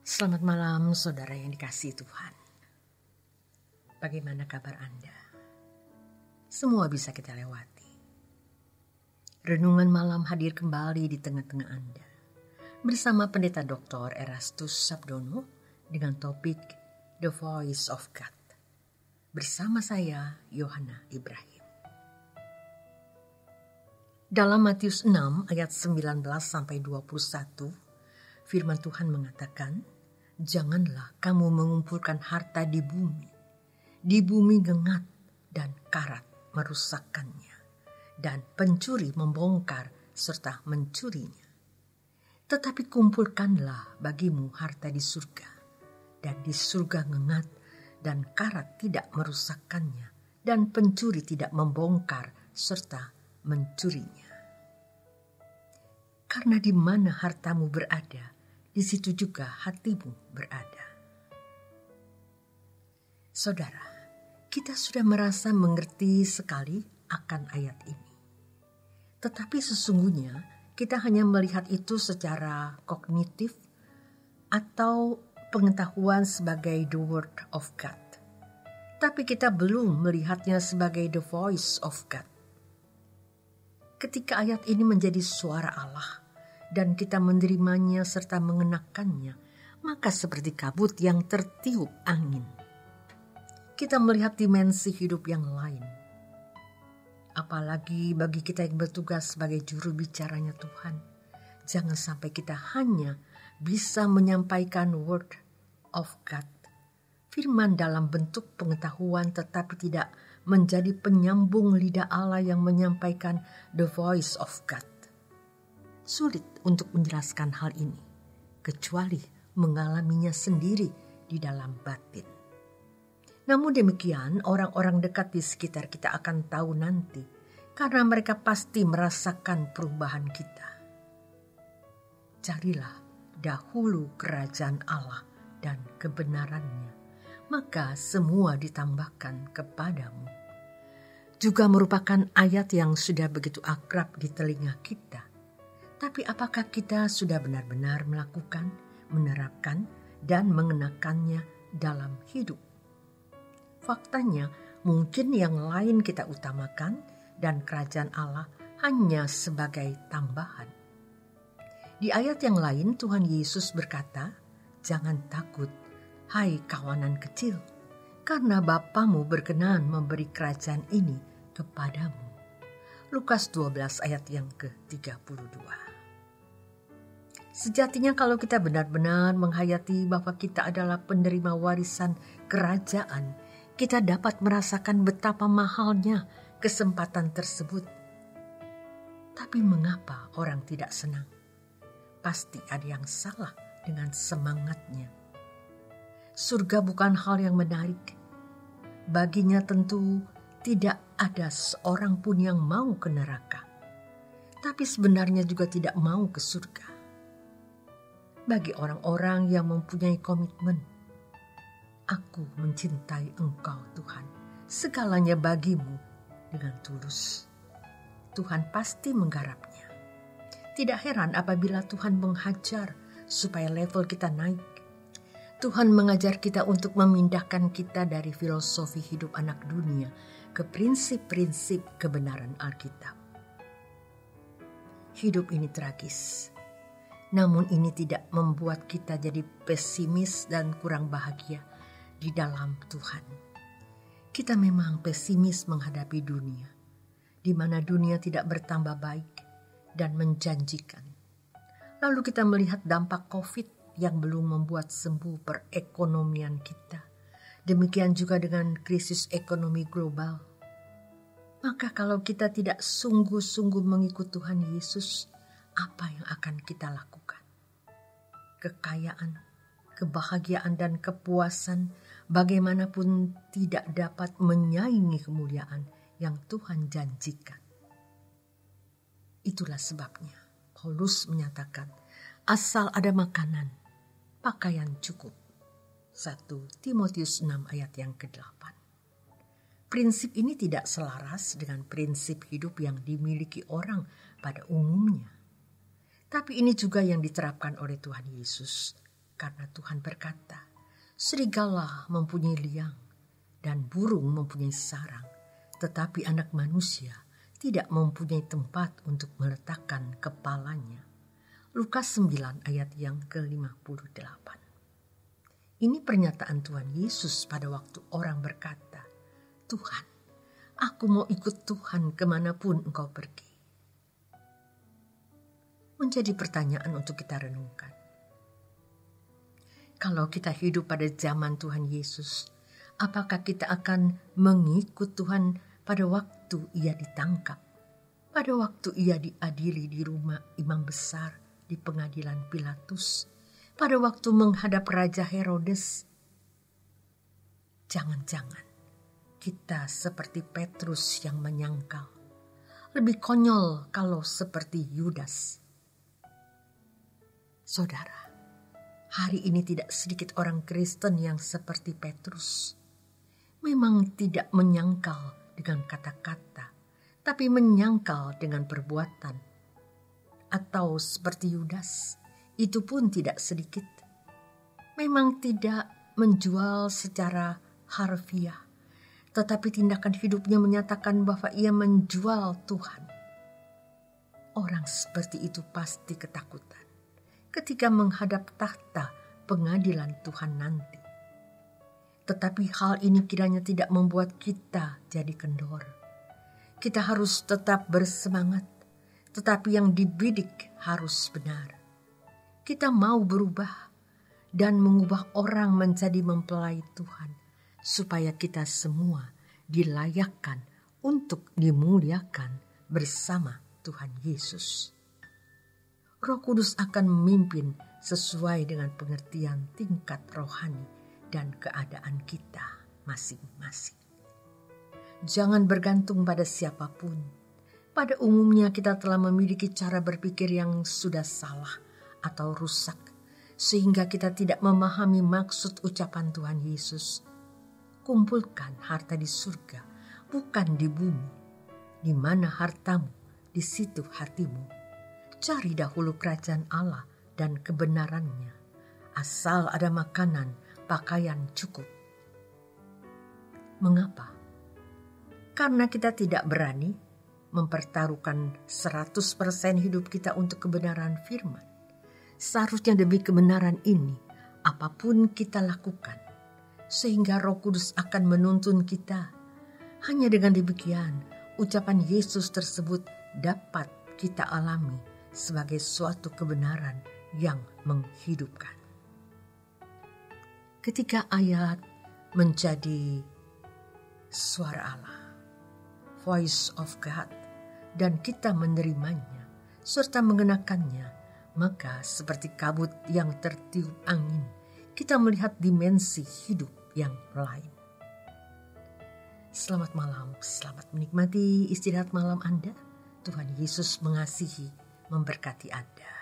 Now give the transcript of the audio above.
Selamat malam saudara yang dikasihi Tuhan. Bagaimana kabar Anda? Semua bisa kita lewati. Renungan malam hadir kembali di tengah-tengah Anda. Bersama Pendeta Dr. Erastus Sabdono dengan topik The Voice of God. Bersama saya, Yohana Ibrahim. Dalam Matius 6 ayat 19-21, firman Tuhan mengatakan, "Janganlah kamu mengumpulkan harta di bumi. Di bumi gengat dan karat merusakkannya, dan pencuri membongkar serta mencurinya. Tetapi kumpulkanlah bagimu harta di surga, dan di surga gengat dan karat tidak merusakkannya, dan pencuri tidak membongkar serta mencurinya." Karena di mana hartamu berada, di situ juga hatimu berada. Saudara, kita sudah merasa mengerti sekali akan ayat ini. Tetapi sesungguhnya kita hanya melihat itu secara kognitif atau pengetahuan sebagai the word of God. Tapi kita belum melihatnya sebagai the voice of God. Ketika ayat ini menjadi suara Allah dan kita menerimanya serta mengenakannya, maka seperti kabut yang tertiup angin, kita melihat dimensi hidup yang lain. Apalagi bagi kita yang bertugas sebagai juru bicaranya Tuhan, jangan sampai kita hanya bisa menyampaikan word of God, firman dalam bentuk pengetahuan, tetapi tidak menjadi penyambung lidah Allah yang menyampaikan the voice of God. Sulit untuk menjelaskan hal ini, kecuali mengalaminya sendiri di dalam batin. Namun demikian, orang-orang dekat di sekitar kita akan tahu nanti, karena mereka pasti merasakan perubahan kita. Carilah dahulu kerajaan Allah dan kebenarannya, maka semua ditambahkan kepadamu. Juga merupakan ayat yang sudah begitu akrab di telinga kita. Tapi apakah kita sudah benar-benar melakukan, menerapkan, dan mengenakannya dalam hidup? Faktanya, mungkin yang lain kita utamakan dan kerajaan Allah hanya sebagai tambahan. Di ayat yang lain Tuhan Yesus berkata, "Jangan takut, hai kawanan kecil, karena Bapamu berkenan memberi kerajaan ini kepadamu." Lukas 12 ayat yang ke-32. Sejatinya kalau kita benar-benar menghayati bahwa kita adalah penerima warisan kerajaan, kita dapat merasakan betapa mahalnya kesempatan tersebut. Tapi mengapa orang tidak senang? Pasti ada yang salah dengan semangatnya. Surga bukan hal yang menarik. Baginya tentu tidak ada seorang pun yang mau ke neraka. Tapi sebenarnya juga tidak mau ke surga. Bagi orang-orang yang mempunyai komitmen, "Aku mencintai Engkau Tuhan, segalanya bagimu," dengan tulus, Tuhan pasti menggarapnya. Tidak heran apabila Tuhan menghajar supaya level kita naik. Tuhan mengajar kita untuk memindahkan kita dari filosofi hidup anak dunia ke prinsip-prinsip kebenaran Alkitab. Hidup ini tragis. Namun ini tidak membuat kita jadi pesimis dan kurang bahagia di dalam Tuhan. Kita memang pesimis menghadapi dunia, di mana dunia tidak bertambah baik dan menjanjikan. Lalu kita melihat dampak COVID yang belum membuat sembuh perekonomian kita. Demikian juga dengan krisis ekonomi global. Maka kalau kita tidak sungguh-sungguh mengikut Tuhan Yesus, apa yang akan kita lakukan? Kekayaan, kebahagiaan, dan kepuasan bagaimanapun tidak dapat menyaingi kemuliaan yang Tuhan janjikan. Itulah sebabnya Paulus menyatakan, asal ada makanan, pakaian cukup. 1 Timotius 6 ayat yang ke-8. Prinsip ini tidak selaras dengan prinsip hidup yang dimiliki orang pada umumnya. Tapi ini juga yang diterapkan oleh Tuhan Yesus karena Tuhan berkata, serigala mempunyai liang dan burung mempunyai sarang, tetapi anak manusia tidak mempunyai tempat untuk meletakkan kepalanya. Lukas 9 ayat yang ke-58. Ini pernyataan Tuhan Yesus pada waktu orang berkata, Tuhan, aku mau ikut Tuhan kemanapun Engkau pergi. Menjadi pertanyaan untuk kita renungkan. Kalau kita hidup pada zaman Tuhan Yesus, apakah kita akan mengikut Tuhan pada waktu ia ditangkap, pada waktu ia diadili di rumah imam besar di pengadilan Pilatus, pada waktu menghadap Raja Herodes? Jangan-jangan kita seperti Petrus yang menyangkal. Lebih konyol kalau seperti Yudas. Saudara, hari ini tidak sedikit orang Kristen yang seperti Petrus. Memang tidak menyangkal dengan kata-kata, tapi menyangkal dengan perbuatan. Atau seperti Yudas, itu pun tidak sedikit. Memang tidak menjual secara harfiah, tetapi tindakan hidupnya menyatakan bahwa ia menjual Tuhan. Orang seperti itu pasti ketakutan ketika menghadap tahta pengadilan Tuhan nanti. Tetapi hal ini kiranya tidak membuat kita jadi kendor. Kita harus tetap bersemangat, tetapi yang dibidik harus benar. Kita mau berubah dan mengubah orang menjadi mempelai Tuhan, supaya kita semua dilayakkan untuk dimuliakan bersama Tuhan Yesus. Roh Kudus akan memimpin sesuai dengan pengertian tingkat rohani dan keadaan kita masing-masing. Jangan bergantung pada siapapun. Pada umumnya kita telah memiliki cara berpikir yang sudah salah atau rusak, sehingga kita tidak memahami maksud ucapan Tuhan Yesus. Kumpulkan harta di surga, bukan di bumi. Di mana hartamu, di situ hatimu. Cari dahulu kerajaan Allah dan kebenarannya. Asal ada makanan, pakaian cukup. Mengapa? Karena kita tidak berani mempertaruhkan 100% hidup kita untuk kebenaran firman. Seharusnya demi kebenaran ini, apapun kita lakukan, sehingga Roh Kudus akan menuntun kita. Hanya dengan demikian, ucapan Yesus tersebut dapat kita alami sebagai suatu kebenaran yang menghidupkan. Ketika ayat menjadi suara Allah, voice of God, dan kita menerimanya serta mengenakannya, maka seperti kabut yang tertiup angin, kita melihat dimensi hidup yang lain. Selamat malam, selamat menikmati istirahat malam Anda. Tuhan Yesus mengasihi, memberkati Anda.